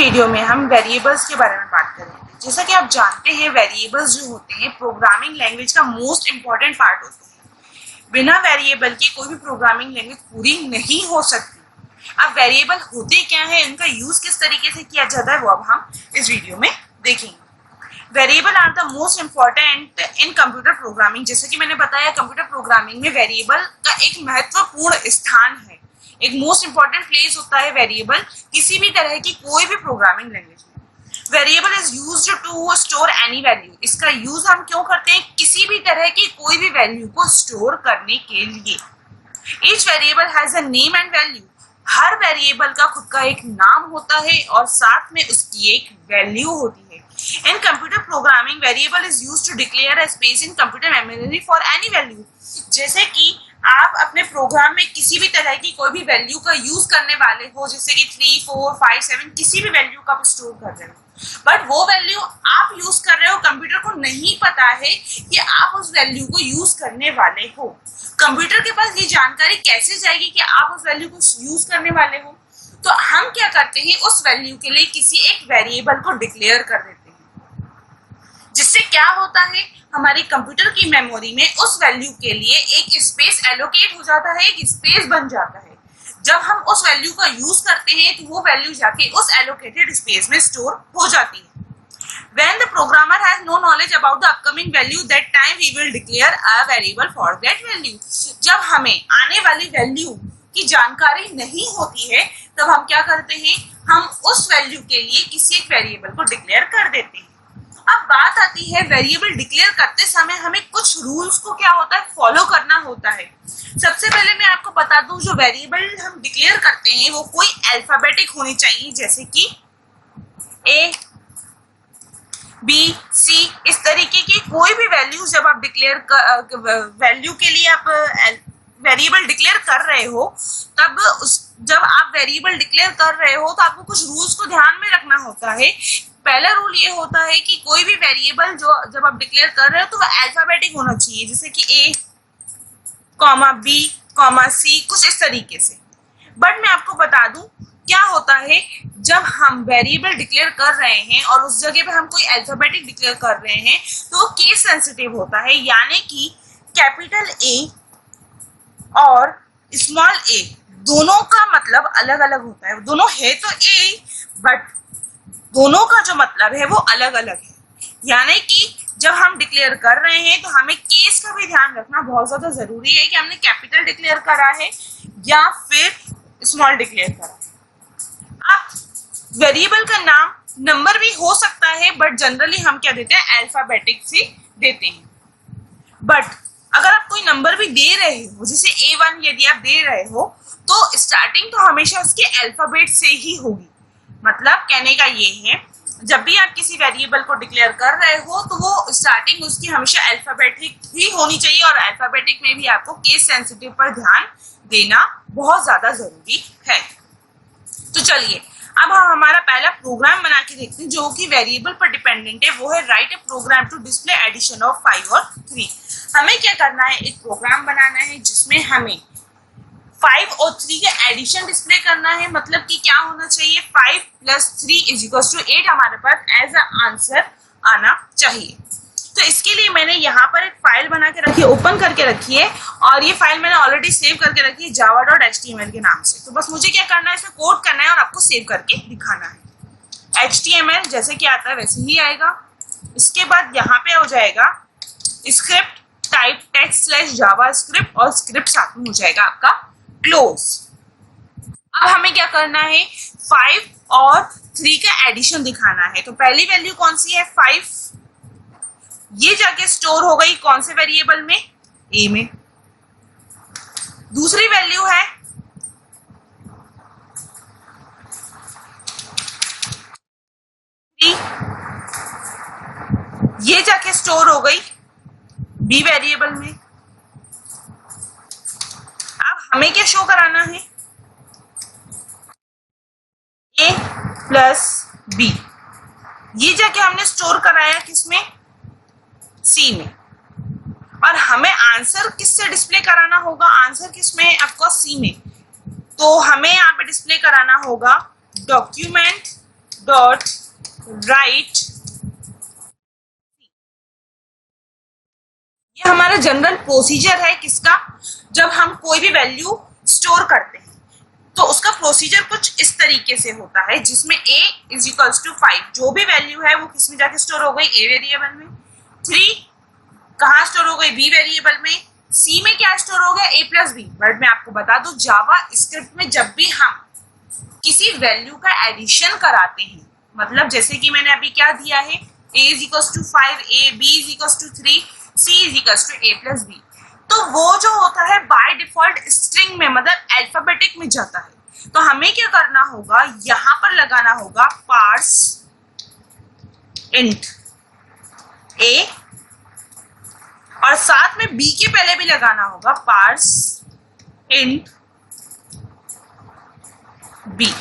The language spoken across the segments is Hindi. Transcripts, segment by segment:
वीडियो में हम वेरिएबल्स के बारे में बात करेंगे। जैसा कि आप जानते हैं, वेरिएबल्स जो होते हैं प्रोग्रामिंग लैंग्वेज का मोस्ट इम्पॉर्टेंट पार्ट होते हैं। बिना वेरिएबल के कोई भी प्रोग्रामिंग लैंग्वेज पूरी नहीं हो सकती। अब वेरिएबल होते क्या है, इनका यूज किस तरीके से किया जाता है, वो अब हम इस वीडियो में देखेंगे। Variable are the most important in computer programming. जैसे कि मैंने बताया, कंप्यूटर प्रोग्रामिंग में वेरिएबल का एक महत्वपूर्ण स्थान है, एक मोस्ट इंपॉर्टेंट प्लेस होता है वेरिएबल किसी भी तरह की कोई भी प्रोग्रामिंग लैंग्वेज में। Variable is used to store any value. इसका यूज हम क्यों करते हैं? किसी भी तरह की कोई भी वैल्यू को स्टोर करने के लिए। Each variable has a name and value. Her variable का खुद का एक नाम होता है और साथ में उसकी एक वैल्यू होती है। In computer programming, variable is used to declare a space in computer memory for any value. जैसे कि आप अपने प्रोग्राम में किसी भी तरह की कोई भी वैल्यू का यूज करने वाले हो, जैसे कि 3, 4, 5, 7 किसी भी वैल्यू का आप स्टोर कर रहे हो, बट वो वैल्यू आप यूज कर रहे हो, कंप्यूटर को नहीं पता है कि आप उस वैल्यू को यूज करने वाले हो। कंप्यूटर के पास ये जानकारी कैसे जाएगी कि आप उस वैल्यू को यूज करने वाले हो? तो हम क्या करते हैं, उस वैल्यू के लिए किसी एक वेरिएबल को डिक्लेयर कर देते हैं, जिससे क्या होता है, हमारी कंप्यूटर की मेमोरी में उस वैल्यू के लिए एक स्पेस एलोकेट हो जाता है, एक स्पेस बन जाता है। जब हम उस वैल्यू का यूज करते हैं तो वो वैल्यू जाके उस एलोकेटेड स्पेस में स्टोर हो जाती है। When the programmer has no knowledge about the upcoming value, that time he will declare a variable for that value. जब हमें आने वाली वैल्यू की जानकारी नहीं होती है, तब हम क्या करते हैं, हम उस वैल्यू के लिए किसी एक वेरिएबल को डिक्लेयर कर देते हैं। अब बात आती है, वेरिएबल डिक्लेयर करते समय हमें कुछ रूल्स को क्या होता है, फॉलो करना होता है। सबसे पहले मैं आपको बता दूं, जो वेरिएबल हम डिक्लेयर करते हैं वो कोई अल्फाबेटिक होनी चाहिए, जैसे कि A, B, C, इस तरीके की कोई भी वैल्यू जब आप वैल्यू के लिए आप वेरिएबल डिक्लेयर कर रहे हो, तब जब आप वेरिएबल डिक्लेयर कर रहे हो तो आपको कुछ रूल्स को ध्यान में रखना होता है। पहला रूल ये होता है कि कोई भी वेरिएबल जो जब आप डिक्लेयर कर रहे हो तो वो अल्फाबेटिक होना चाहिए, जैसे कि A, B, C, कुछ इस तरीके से। बट मैं आपको बता दूं, क्या होता है, जब हम वेरिएबल डिक्लेयर कर रहे हैं और उस जगह पे हम कोई अल्फाबेटिक डिक्लेयर कर रहे हैं तो केस सेंसिटिव होता है, यानी कि कैपिटल A और स्मॉल a दोनों का मतलब अलग अलग होता है। दोनों है तो A, बट दोनों का जो मतलब है वो अलग अलग है। यानी कि जब हम डिक्लेयर कर रहे हैं तो हमें केस का भी ध्यान रखना बहुत ज्यादा जरूरी है कि हमने कैपिटल डिक्लेयर करा है या फिर स्मॉल डिक्लेयर करा है। अब वेरिएबल का नाम नंबर भी हो सकता है, बट जनरली हम क्या देते हैं, अल्फाबेटिक से देते हैं। बट अगर आप कोई नंबर भी दे रहे हो, जैसे A1 यदि आप दे रहे हो, तो स्टार्टिंग तो हमेशा उसके अल्फाबेट से ही होगी। मतलब कहने का ये है, जब भी आप किसी वेरिएबल को डिक्लेयर कर रहे हो तो वो स्टार्टिंग उसकी हमेशा अल्फाबेटिक ही होनी चाहिए, और अल्फाबेटिक में भी आपको केस सेंसिटिव पर ध्यान देना बहुत ज्यादा जरूरी है। तो चलिए अब हम हमारा पहला प्रोग्राम बना के देखते हैं, जो कि वेरिएबल पर डिपेंडेंट है। वो है write a program to display addition of 5 और 3। हमें क्या करना है, एक प्रोग्राम बनाना है जिसमें हमें 5 और 3 का एडिशन डिस्प्ले करना है। मतलब कि क्या होना चाहिए, 5 + 3 = 8 हमारे पास एज अ आंसर आना चाहिए। तो इसके लिए मैंने यहाँ पर एक फाइल बना के रखी है, ओपन करके रखी है, और ये फाइल मैंने ऑलरेडी सेव करके रखी है java.html के नाम से। तो बस मुझे क्या करना है, इसमें कोड करना है और आपको सेव करके दिखाना है। HTML जैसे कि आता है वैसे ही आएगा। इसके बाद यहाँ पे हो जाएगा स्क्रिप्ट टाइप text/javascript, और स्क्रिप्ट साथ में हो जाएगा आपका क्लोज। अब हमें क्या करना है, 5 और 3 का एडिशन दिखाना है। तो पहली वैल्यू कौन सी है, 5, ये जाके स्टोर हो गई कौन से वेरिएबल में, A में। दूसरी वैल्यू है 3, ये जाके स्टोर हो गई B वेरिएबल में। अब हमें क्या शो कराना है, A + B, ये जाके हमने स्टोर कराया किसमें, C में। और हमें आंसर किससे डिस्प्ले कराना होगा, आंसर किसमें है आपको, C में। तो हमें यहाँ पे डिस्प्ले कराना होगा document डॉट राइट। ये हमारा जनरल प्रोसीजर है किसका, जब हम कोई भी वैल्यू स्टोर करते हैं तो उसका प्रोसीजर कुछ इस तरीके से होता है, जिसमें a इज इक्वल्स टू 5, जो भी वैल्यू है वो किस में जाके स्टोर हो गई, a वेरिएबल में। 3 कहाँ स्टोर हो गई, b वेरिएबल में। c में क्या स्टोर हो गया, a प्लस बी। बट मैं आपको बता दूं, जावा स्क्रिप्ट में जब भी हम किसी वैल्यू का एडिशन कराते हैं, मतलब जैसे कि मैंने अभी क्या दिया है, a is equals to 5, a b is equals to 3, c is equals to a plus B, तो वो जो होता है बाय डिफॉल्ट स्ट्रिंग में, मतलब अल्फाबेटिक में जाता है। तो हमें क्या करना होगा, यहां पर लगाना होगा पार्स इंट a, और साथ में b के पहले भी लगाना होगा पार्स इंट b,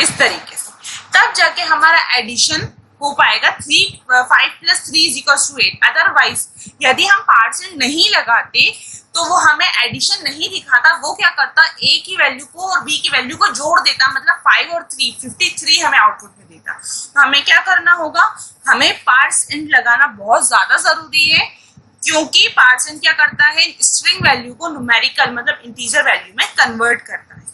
इस तरीके से। तब जाके हमारा एडिशन हो पाएगा 5 plus 3 is equals to 8। Otherwise यदि हम पार्शियल नहीं लगाते तो वो हमें एडिशन नहीं दिखाता, वो क्या करता, a की वैल्यू को और b की वैल्यू को जोड़ देता, मतलब 5 और 3 53 हमें आउटपुट में देता। तो हमें क्या करना होगा, हमें पार्स इंट लगाना बहुत ज्यादा जरूरी है, क्योंकि पार्स इंट क्या करता है, स्ट्रिंग वैल्यू को न्यूमेरिकल मतलब इंटीजर वैल्यू में कन्वर्ट करता है।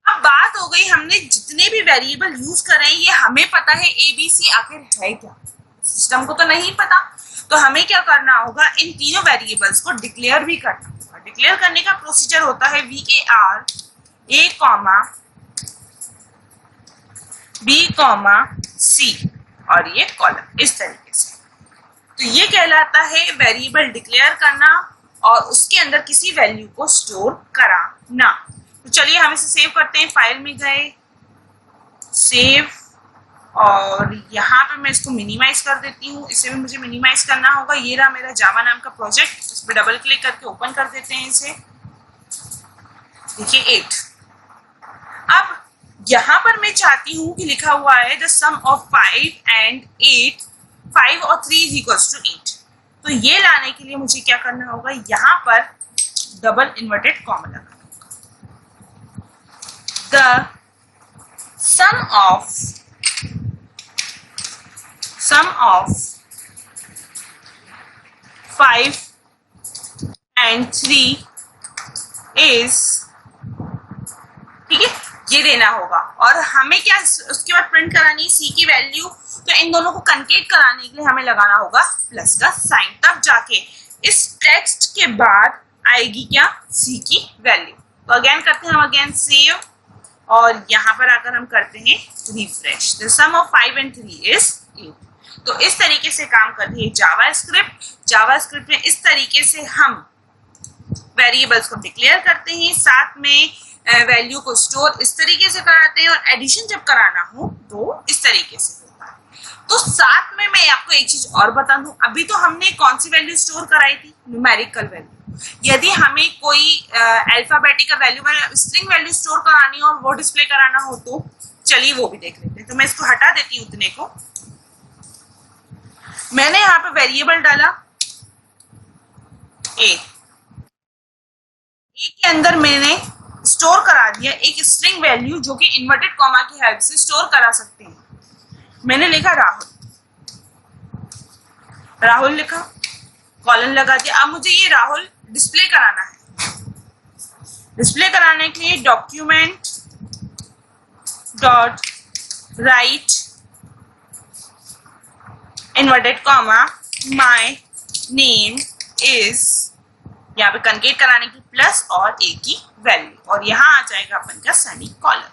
अब बात हो गई, हमने जितने भी वेरिएबल यूज कर रहे हैं ये हमें पता है a b c आखिर है क्या, सिस्टम को तो नहीं पता। तो हमें क्या करना होगा, इन तीनों वेरिएबल्स को डिक्लेयर भी करना होगा। डिक्लेयर करने का प्रोसीजर होता है var a comma b comma c, और ये कॉलम इस तरीके से। तो ये कहलाता है वेरिएबल डिक्लेयर करना और उसके अंदर किसी वैल्यू को स्टोर कराना। तो चलिए हम इसे सेव करते हैं, फाइल में गए, सेव, और यहाँ पे मैं इसको मिनिमाइज कर देती हूँ। इसे भी मुझे मिनिमाइज करना होगा। ये रहा मेरा जावा नाम का प्रोजेक्ट, इस पर डबल क्लिक करके ओपन कर देते हैं इसे। देखिए 8। अब यहाँ पर मैं चाहती हूँ कि लिखा हुआ है द सम ऑफ 5 एंड 8, 5 और 3 इज इक्वल्स टू 8। तो ये लाने के लिए मुझे क्या करना होगा, यहाँ पर डबल इन्वर्टेड कॉमा लगाना। The sum of 5 and 3 is, ठीक है, ये देना होगा। और हमें क्या उसके बाद प्रिंट करानी है c की वैल्यू, तो इन दोनों को कंकेट कराने के लिए हमें लगाना होगा प्लस का साइन, तब जाके इस टेक्स्ट के बाद आएगी क्या, c की वैल्यू। तो अगेन करते हैं हम, अगेन सेव, और यहाँ पर आकर हम करते हैं refresh. The sum of 5 and 3 is 8। तो इस तरीके से काम करती है जावा स्क्रिप्ट। जावा स्क्रिप्ट में इस तरीके से हम वेरिएबल्स को डिक्लेयर करते हैं, साथ में वैल्यू को स्टोर इस तरीके से कराते हैं, और एडिशन जब कराना हो तो इस तरीके से होता है। तो साथ में मैं आपको एक चीज और बता दूं, अभी तो हमने कौन सी वैल्यू स्टोर कराई थी, न्यूमेरिकल वैल्यू। यदि हमें कोई अल्फाबेटिकल वैल्यू में स्ट्रिंग वैल्यू स्टोर करानी हो और वो डिस्प्ले कराना हो तो चलिए वो भी देख लेते हैं। तो मैं इसको हटा देती हूँ उतने को। मैंने यहाँ पे वेरिएबल डाला a के अंदर मैंने स्टोर करा दिया एक स्ट्रिंग वैल्यू, जो कि इन्वर्टेड कॉमा की हेल्प से स्टोर करा सकते हैं। मैंने लिखा राहुल लिखा, कॉलन लगा दिया। अब मुझे ये राहुल डिस्प्ले कराना है। डिस्प्ले कराने के लिए document dot right inverted comma my name is, यहाँ पे कंकेट कराने की प्लस और a की वैल्यू, और यहाँ आ जाएगा अपन का सेमी कॉलन।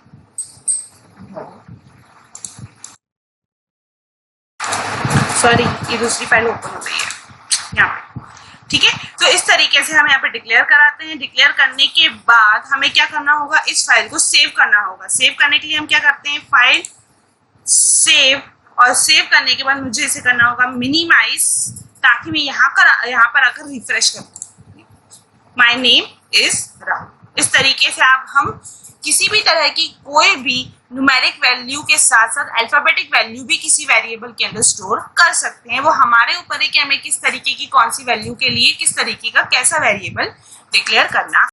सॉरी, ये दूसरी फाइल ओपन हो गई है यहाँ पे, ठीक है। तो इस तरीके से हम यहाँ पे डिक्लेयर कराते हैं। डिक्लेयर करने के बाद हमें क्या करना होगा, इस फाइल को सेव करना होगा। सेव करने के लिए हम क्या करते हैं, फाइल सेव, और सेव करने के बाद मुझे इसे करना होगा मिनिमाइज, ताकि मैं यहाँ पर आकर रिफ्रेश कर दूं। My name is Rahul. इस तरीके से आप हम किसी भी तरह की कोई भी न्यूमेरिक वैल्यू के साथ साथ अल्फाबेटिक वैल्यू भी किसी वेरिएबल के अंदर स्टोर कर सकते हैं। वो हमारे ऊपर है कि हमें किस तरीके की कौन सी वैल्यू के लिए किस तरीके का कैसा वेरिएबल डिक्लेयर करना